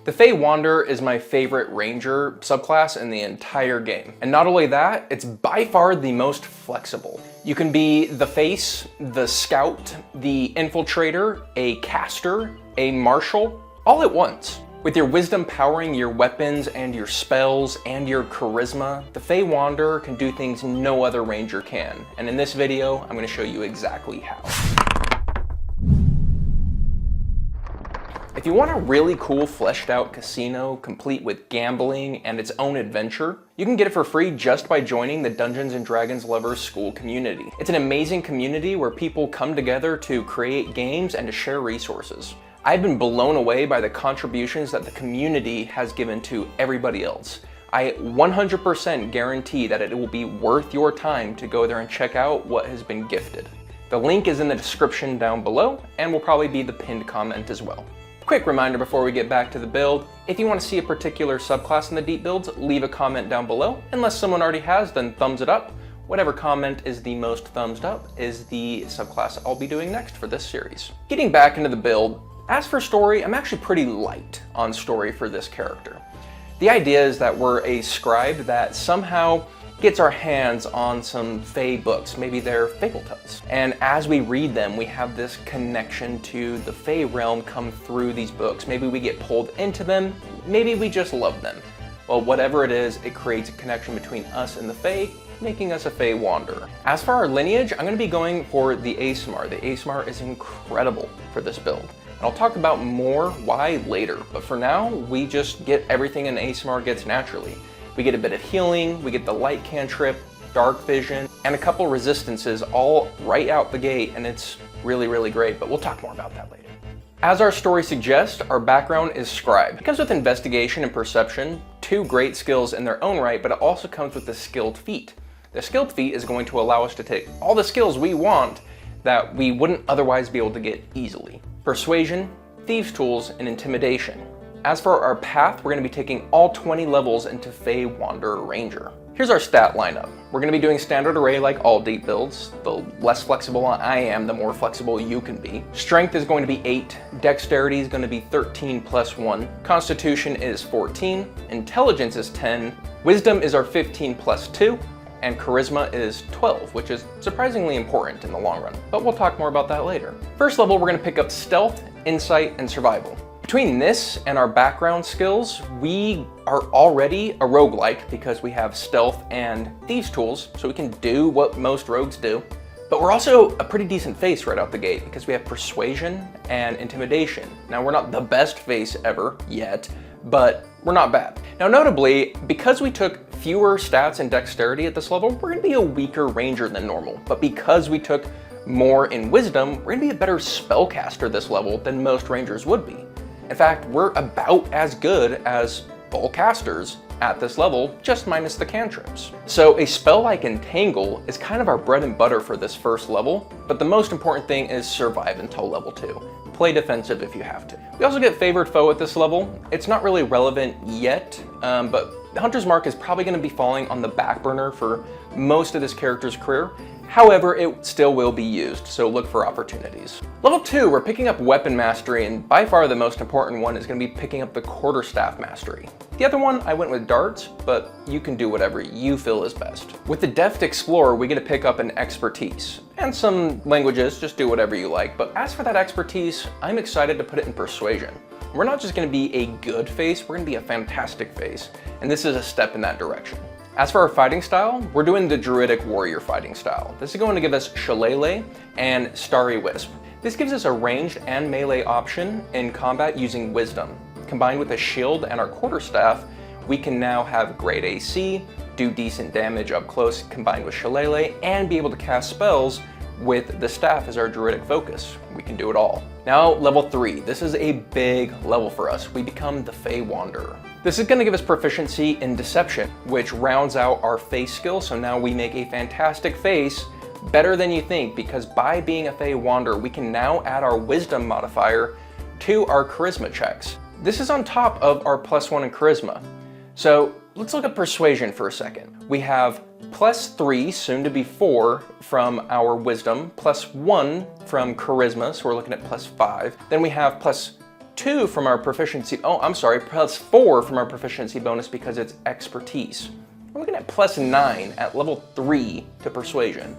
The Fey Wanderer is my favorite ranger subclass in the entire game. And not only that, it's by far the most flexible. You can be the face, the scout, the infiltrator, a caster, a marshal, all at once. With your wisdom powering your weapons and your spells and your charisma, the Fey Wanderer can do things no other ranger can. And in this video, I'm going to show you exactly how. If you want a really cool fleshed out casino complete with gambling and its own adventure, you can get it for free just by joining the Dungeons & Dragons Lovers School community. It's an amazing community where people come together to create games and to share resources. I've been blown away by the contributions that the community has given to everybody else. I 100% guarantee that it will be worth your time to go there and check out what has been gifted. The link is in the description down below and will probably be the pinned comment as well. Quick reminder before we get back to the build, if you want to see a particular subclass in the deep builds, leave a comment down below. Unless someone already has, then thumbs it up. Whatever comment is the most thumbs up is the subclass I'll be doing next for this series. Getting back into the build, as for story, I'm actually pretty light on story for this character. The idea is that we're a scribe that somehow gets our hands on some Fey books, maybe they're Fabletales. And as we read them, we have this connection to the Fey realm come through these books. Maybe we get pulled into them, maybe we just love them. Well, whatever it is, it creates a connection between us and the Fey, making us a Fey Wanderer. As for our lineage, I'm going to be going for the ASMR. The ASMR is incredible for this build. I'll talk about more why later, but for now, we just get everything an ASMR gets naturally. We get a bit of healing, we get the light cantrip, dark vision, and a couple resistances all right out the gate, and it's really, really great, but we'll talk more about that later. As our story suggests, our background is Scribe. It comes with Investigation and Perception, two great skills in their own right, but it also comes with the Skilled Feat. The Skilled Feat is going to allow us to take all the skills we want that we wouldn't otherwise be able to get easily. Persuasion, Thieves' Tools, and Intimidation. As for our path, we're going to be taking all 20 levels into Fey Wanderer Ranger. Here's our stat lineup. We're going to be doing standard array like all deep builds. The less flexible I am, the more flexible you can be. Strength is going to be 8, Dexterity is going to be 13 plus 1, Constitution is 14, Intelligence is 10, Wisdom is our 15 plus 2, and Charisma is 12, which is surprisingly important in the long run, but we'll talk more about that later. First level, we're gonna pick up Stealth, Insight, and Survival. Between this and our background skills, we are already a roguelike because we have Stealth and Thieves' Tools, so we can do what most rogues do. But we're also a pretty decent face right out the gate because we have Persuasion and Intimidation. Now, we're not the best face ever yet, but we're not bad. Now, notably, because we took fewer stats and dexterity at this level, we're gonna be a weaker ranger than normal. But because we took more in wisdom, we're gonna be a better spellcaster this level than most rangers would be. In fact, we're about as good as full casters at this level, just minus the cantrips. So a spell like Entangle is kind of our bread and butter for this first level, but the most important thing is survive until level 2. Play defensive if you have to. We also get Favored Foe at this level. It's not really relevant yet, but Hunter's Mark is probably going to be falling on the back burner for most of this character's career. However, it still will be used, so look for opportunities. Level 2, we're picking up Weapon Mastery, and by far the most important one is going to be picking up the Quarterstaff Mastery. The other one, I went with Darts, but you can do whatever you feel is best. With the Deft Explorer, we get to pick up an Expertise, and some languages, just do whatever you like. But as for that expertise, I'm excited to put it in Persuasion. We're not just going to be a good face, we're going to be a fantastic face, and this is a step in that direction. As for our fighting style, we're doing the Druidic Warrior fighting style. This is going to give us Shillelagh and Starry Wisp. This gives us a ranged and melee option in combat using Wisdom. Combined with a shield and our Quarterstaff, we can now have great AC, do decent damage up close combined with Shillelagh, and be able to cast spells with the staff as our druidic focus. We can do it all. Now, level 3. This is a big level for us. We become the Fey Wanderer. This is going to give us proficiency in Deception, which rounds out our face skill, so now we make a fantastic face, better than you think, because by being a Fey Wanderer, we can now add our Wisdom modifier to our Charisma checks. This is on top of our +1 in Charisma. So let's look at Persuasion for a second. We have +3, soon to be 4, from our Wisdom, +1 from Charisma, so we're looking at +5. Then we have 2 from our proficiency, plus 4 from our proficiency bonus because it's expertise. We're looking at plus 9 at level 3 to persuasion.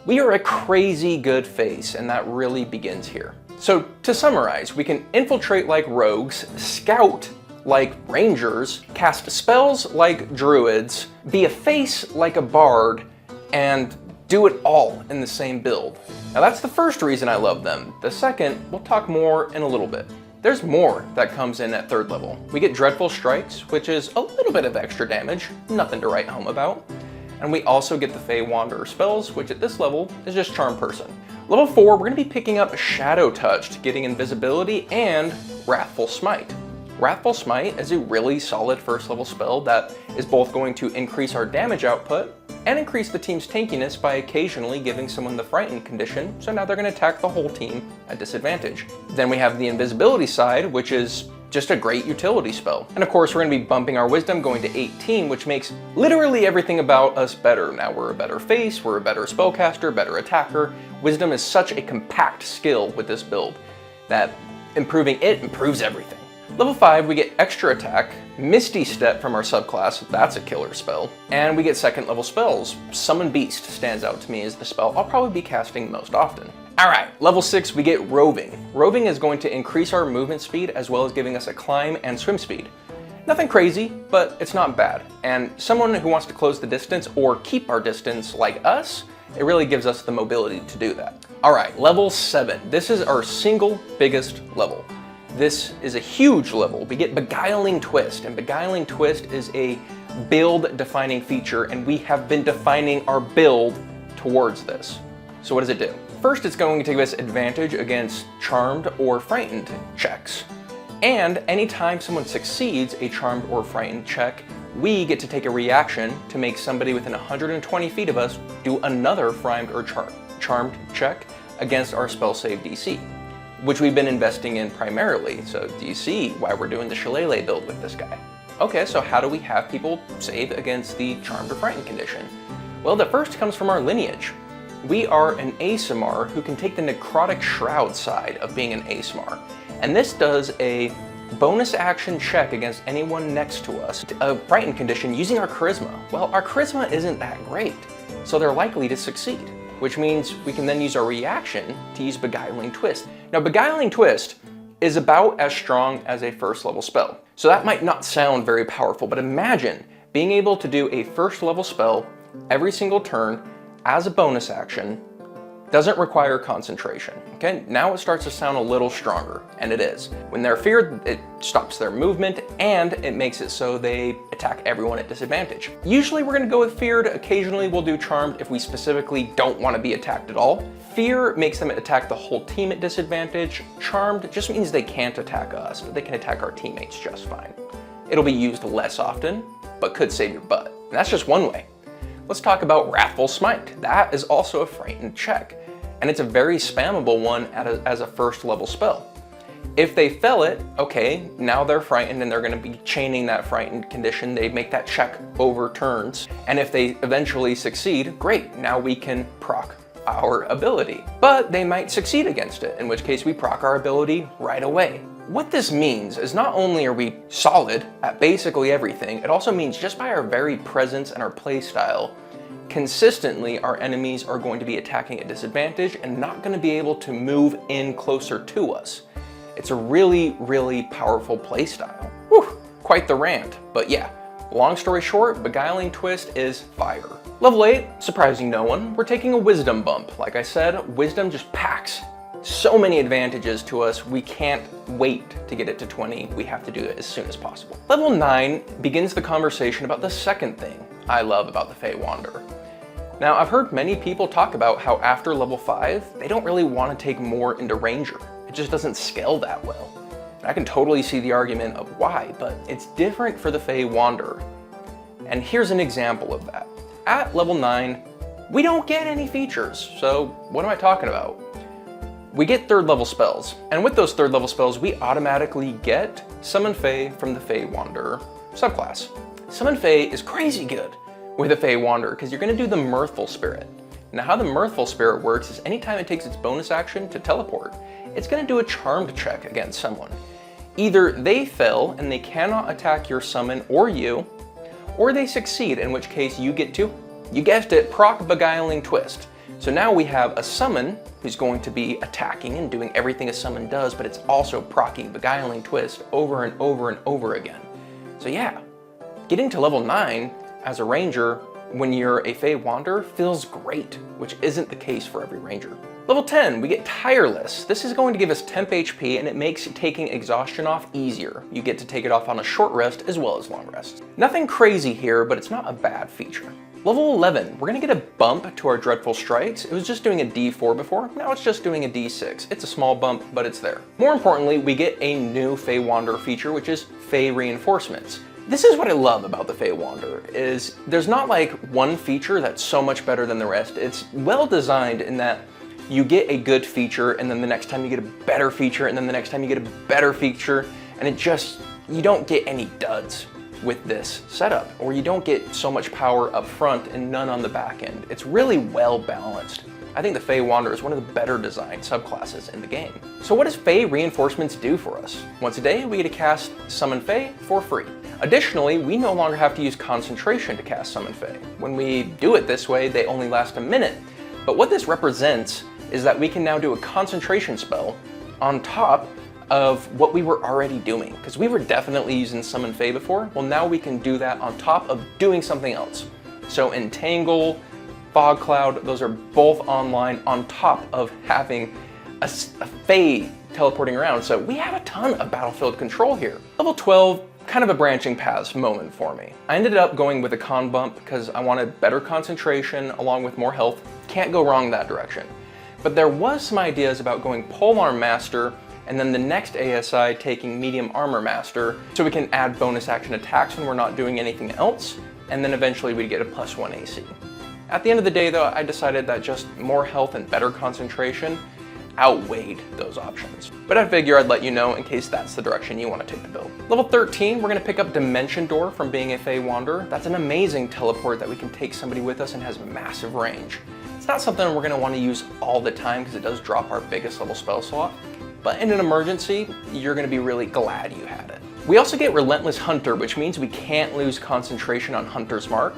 We are a crazy good face, and that really begins here. So to summarize, we can infiltrate like rogues, scout like rangers, cast spells like druids, be a face like a bard, and do it all in the same build. Now that's the first reason I love them. The second, we'll talk more in a little bit. There's more that comes in at 3rd level. We get Dreadful Strikes, which is a little bit of extra damage, nothing to write home about. And we also get the Fey Wanderer spells, which at this level is just Charm Person. Level 4, we're gonna be picking up Shadow Touched, getting Invisibility and Wrathful Smite. Wrathful Smite is a really solid 1st level spell that is both going to increase our damage output and increase the team's tankiness by occasionally giving someone the Frightened condition, so now they're going to attack the whole team at disadvantage. Then we have the Invisibility side, which is just a great utility spell. And of course, we're going to be bumping our Wisdom going to 18, which makes literally everything about us better. Now we're a better face, we're a better spellcaster, better attacker. Wisdom is such a compact skill with this build that improving it improves everything. Level 5, we get extra attack, Misty Step from our subclass, that's a killer spell, and we get 2nd level spells. Summon Beast stands out to me as the spell I'll probably be casting most often. Alright, level 6, we get Roving. Roving is going to increase our movement speed as well as giving us a climb and swim speed. Nothing crazy, but it's not bad. And someone who wants to close the distance or keep our distance like us, it really gives us the mobility to do that. Alright, level 7. This is our single biggest level. This is a huge level. We get Beguiling Twist, and Beguiling Twist is a build-defining feature, and we have been defining our build towards this. So what does it do? First, it's going to give us advantage against Charmed or Frightened checks. And anytime someone succeeds a Charmed or Frightened check, we get to take a reaction to make somebody within 120 feet of us do another Frightened or Charmed check against our spell save DC, which we've been investing in primarily. So do you see why we're doing the Shillelagh build with this guy? Okay, so how do we have people save against the Charmed or Frightened condition? Well, the first comes from our lineage. We are an ASMR who can take the Necrotic Shroud side of being an ASMR. And this does a bonus action check against anyone next to us, a Frightened condition using our Charisma. Well, our Charisma isn't that great, so they're likely to succeed, which means we can then use our reaction to use Beguiling Twist. Now, Beguiling Twist is about as strong as a 1st level spell. So that might not sound very powerful, but imagine being able to do a 1st level spell every single turn as a bonus action, doesn't require concentration. Okay, now it starts to sound a little stronger, and it is. When they're feared, it stops their movement, and it makes it so they attack everyone at disadvantage. Usually we're gonna go with feared, occasionally we'll do charmed if we specifically don't wanna be attacked at all. Fear makes them attack the whole team at disadvantage. Charmed just means they can't attack us, but they can attack our teammates just fine. It'll be used less often, but could save your butt. And that's just one way. Let's talk about Wrathful Smite. That is also a Frightened check, and it's a very spammable one as a 1st level spell. If they fail it, okay, now they're frightened and they're gonna be chaining that Frightened condition. They make that check over turns. And if they eventually succeed, great, now we can proc our ability. But they might succeed against it, in which case we proc our ability right away. What this means is not only are we solid at basically everything, it also means just by our very presence and our play style, consistently our enemies are going to be attacking at disadvantage and not going to be able to move in closer to us. It's a really, really powerful play style. Whew, quite the rant, but yeah. Long story short, Beguiling Twist is fire. Level 8, surprising no one, we're taking a Wisdom bump. Like I said, Wisdom just packs so many advantages to us, we can't wait to get it to 20. We have to do it as soon as possible. Level 9 begins the conversation about the second thing I love about the Fey Wanderer. Now, I've heard many people talk about how after level 5, they don't really want to take more into Ranger. It just doesn't scale that well. And I can totally see the argument of why, but it's different for the Fey Wanderer. And here's an example of that. At level 9, we don't get any features, so what am I talking about? We get 3rd level spells, and with those 3rd level spells, we automatically get Summon Fey from the Fey Wanderer subclass. Summon Fey is crazy good with a Fey Wanderer because you're going to do the Mirthful Spirit. Now, how the Mirthful Spirit works is anytime it takes its bonus action to teleport, it's going to do a Charmed check against someone. Either they fail and they cannot attack your summon or you, or they succeed, in which case you get to, you guessed it, proc Beguiling Twist. So now we have a summon who's going to be attacking and doing everything a summon does, but it's also proccing Beguiling Twist over and over and over again. So yeah, getting to level 9 as a ranger when you're a Fey Wanderer feels great, which isn't the case for every ranger. Level 10, we get Tireless. This is going to give us temp HP and it makes taking exhaustion off easier. You get to take it off on a short rest as well as long rest. Nothing crazy here, but it's not a bad feature. Level 11, we're gonna get a bump to our Dreadful Strikes. It was just doing a D4 before, now it's just doing a D6. It's a small bump, but it's there. More importantly, we get a new Fey Wanderer feature, which is Fey Reinforcements. This is what I love about the Fey Wanderer, is there's not like one feature that's so much better than the rest. It's well designed in that you get a good feature, and then the next time you get a better feature, and then the next time you get a better feature, and you don't get any duds with this setup, or you don't get so much power up front and none on the back end. It's really well balanced. I think the Fey Wanderer is one of the better designed subclasses in the game. So what does Fey Reinforcements do for us? Once a day, we get to cast Summon Fey for free. Additionally, we no longer have to use concentration to cast Summon Fey. When we do it this way, they only last a minute. But what this represents is that we can now do a concentration spell on top of what we were already doing. Because we were definitely using Summon Fey before, well now we can do that on top of doing something else. So Entangle, Fog Cloud, those are both online on top of having a Fey teleporting around. So we have a ton of battlefield control here. Level 12, kind of a branching paths moment for me. I ended up going with a con bump because I wanted better concentration along with more health. Can't go wrong that direction. But there was some ideas about going Polearm Master and then the next ASI taking Medium Armor Master so we can add bonus action attacks when we're not doing anything else, and then eventually we'd get a +1 AC. At the end of the day though, I decided that just more health and better concentration outweighed those options. But I figure I'd let you know in case that's the direction you want to take the build. Level 13, we're going to pick up Dimension Door from being a Fey Wanderer. That's an amazing teleport that we can take somebody with us and has massive range. It's not something we're going to want to use all the time because it does drop our biggest level spell slot, but in an emergency, you're going to be really glad you had it. We also get Relentless Hunter, which means we can't lose concentration on Hunter's Mark.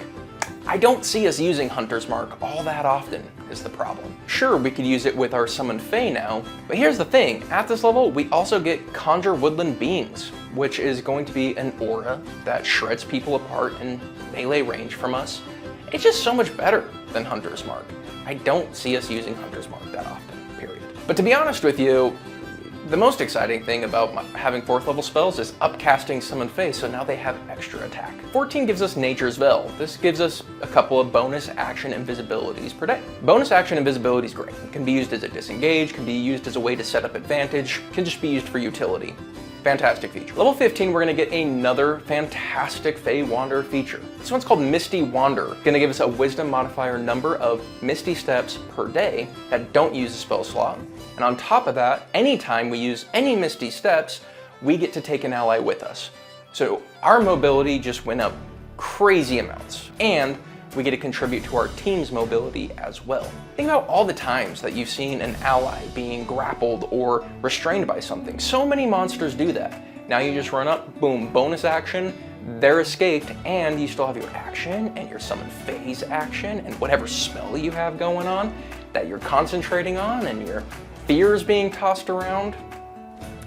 I don't see us using Hunter's Mark all that often is the problem. Sure, we could use it with our Summon Fey now, but here's the thing, at this level, we also get Conjure Woodland Beings, which is going to be an aura that shreds people apart in melee range from us. It's just so much better than Hunter's Mark. I don't see us using Hunter's Mark that often, period. But to be honest with you, the most exciting thing about having 4th level spells is upcasting Summon Fey, so now they have extra attack. 14 gives us Nature's Veil. This gives us a couple of bonus action invisibilities per day. Bonus action invisibility is great. It can be used as a disengage, can be used as a way to set up advantage, can just be used for utility. Fantastic feature. Level 15, we're gonna get another fantastic Fey Wanderer feature. This one's called Misty Wander. Gonna give us a wisdom modifier number of Misty steps per day that don't use a spell slot. And on top of that, anytime we use any Misty steps, we get to take an ally with us. So our mobility just went up crazy amounts. And we get to contribute to our team's mobility as well. Think about all the times that you've seen an ally being grappled or restrained by something. So many monsters do that. Now you just run up, boom, bonus action, they're escaped, and you still have your action and your Summon Phase action and whatever spell you have going on that you're concentrating on and your fears being tossed around.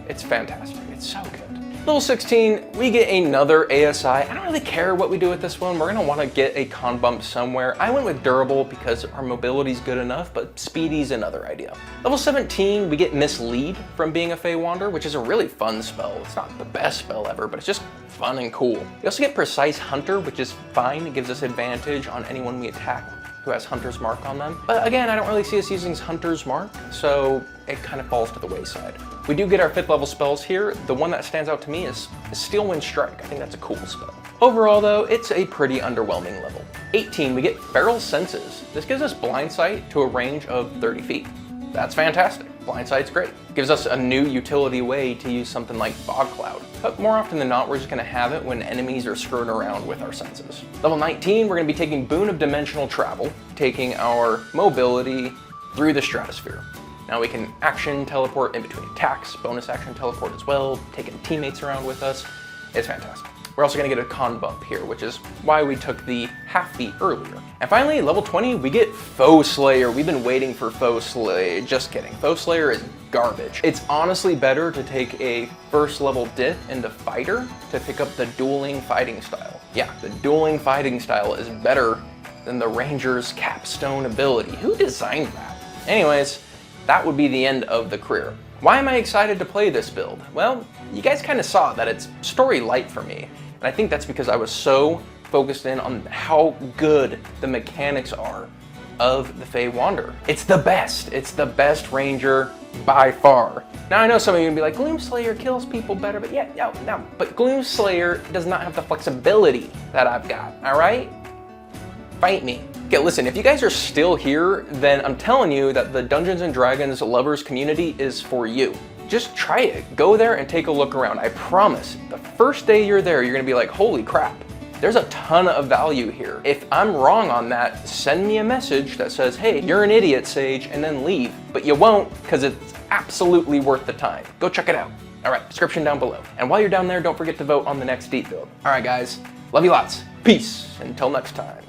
It's fantastic, it's so good. Level 16, we get another ASI. I don't really care what we do with this one. We're gonna wanna get a con bump somewhere. I went with Durable because our mobility's good enough, but Speedy's another idea. Level 17, we get Mislead from being a Fey Wanderer, which is a really fun spell. It's not the best spell ever, but it's just fun and cool. We also get Precise Hunter, which is fine. It gives us advantage on anyone we attack who has Hunter's Mark on them. But again, I don't really see us using Hunter's Mark, so it kind of falls to the wayside. We do get our 5th level spells here. The one that stands out to me is Steel Wind Strike. I think that's a cool spell. Overall though, it's a pretty underwhelming level. 18, we get Feral Senses. This gives us Blind Sight to a range of 30 feet. That's fantastic. Blind Sight's great. Gives us a new utility way to use something like Fog Cloud. But more often than not, we're just gonna have it when enemies are screwing around with our senses. Level 19, we're gonna be taking Boon of Dimensional Travel, taking our mobility through the stratosphere. Now we can action teleport in between attacks, bonus action teleport as well, taking teammates around with us. It's fantastic. We're also gonna get a con bump here, which is why we took the half beat earlier. And finally, level 20, we get Foe Slayer. We've been waiting for Foe Slayer. Just kidding. Foe Slayer is garbage. It's honestly better to take a first level dip into Fighter to pick up the dueling fighting style. Yeah, the dueling fighting style is better than the Ranger's capstone ability. Who designed that? Anyways, that would be the end of the career. Why am I excited to play this build? Well, you guys kind of saw that it's story light for me. And I think that's because I was so focused in on how good the mechanics are of the Fey Wanderer. It's the best Ranger by far. Now I know some of you are gonna be like, Gloomslayer kills people better, but yeah, no. But Gloomslayer does not have the flexibility that I've got, all right? Fight me. Okay, listen, if you guys are still here, then I'm telling you that the Dungeons & Dragons lovers community is for you. Just try it. Go there and take a look around. I promise, the first day you're there, you're gonna be like, holy crap, there's a ton of value here. If I'm wrong on that, send me a message that says, hey, you're an idiot, Sage, and then leave. But you won't, because it's absolutely worth the time. Go check it out. All right, description down below. And while you're down there, don't forget to vote on the next deep build. All right, guys, love you lots. Peace. Until next time.